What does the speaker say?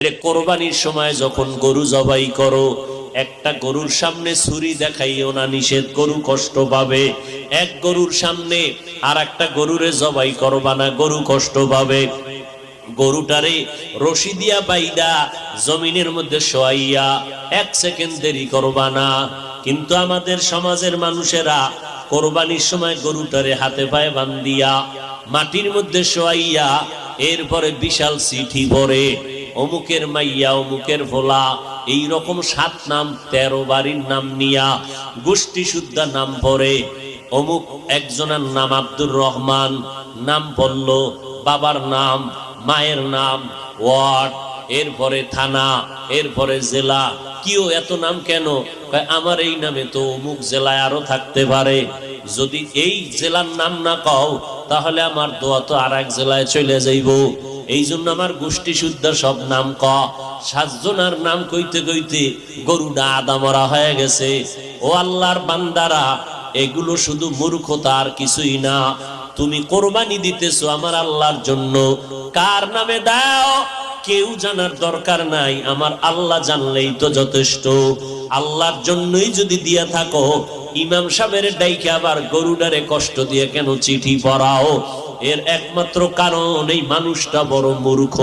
কোরবানির সময় যখন গরু জবাই করো, একটা গরুর সামনে ছুরি দেখাইও না, নিষেধ, গরু কষ্ট পাবে। এক গরুর সামনে আর একটা গরুরে জবাই করবা না, গরু কষ্ট পাবে। গরুটারে রশি দিয়া বাইদা জমিনের মধ্যে শোয়াইয়া 1 সেকেন্ড দেরি করবা না। কিন্তু আমাদের সমাজের মানুষেরা কোরবানির সময় গরুটারে হাতে পায়ে বান্ধিয়া মাটির মধ্যে শোয়াইয়া এরপরে বিশাল চিঠি পড়ে, অমুকের মাইয়া, অমুকের ভোলা, এইরকম 7 নাম 13 বাড়ির নাম নিয়া গোষ্ঠী শুদ্ধা নাম পড়ে। অমুক একজনের নাম আব্দুর রহমান, নাম পড়ল, বাবার নাম, মায়ের নাম, ওয়ার্ড, এরপরে থানা, এরপরে জেলা। কিও এত নাম কেন? আমার এই নামে তো অমুক জেলায় আরো থাকতে পারে, যদি এই জেলার নাম না কও তাহলে আমার দোয়া তো আর এক জেলায় চলে যাইব। এই জন্য আমার গোষ্ঠী শুদ্ধ সব নাম ক। 7 জনের নাম কইতে কইতে গরুটা আদা মরা হয়ে গেছে। ও আল্লাহর বান্দারা, এগুলো শুধু মূর্খতা আর কিছুই না। তুমি কোরবানি দিতেছো আমার আল্লাহর জন্য, কার নামে দাও কেউ জানার দরকার নাই, আমার আল্লাহ জানলেই তো যথেষ্ট। আল্লাহর জন্যই যদি দিয়া থাকো, ইমাম সাহেবের ডাইকে আবার গরুডারে কষ্ট দিয়ে কেন চিঠি পড়াও? এর একমাত্র কারণ এই মানুষটা বড় মূর্খ।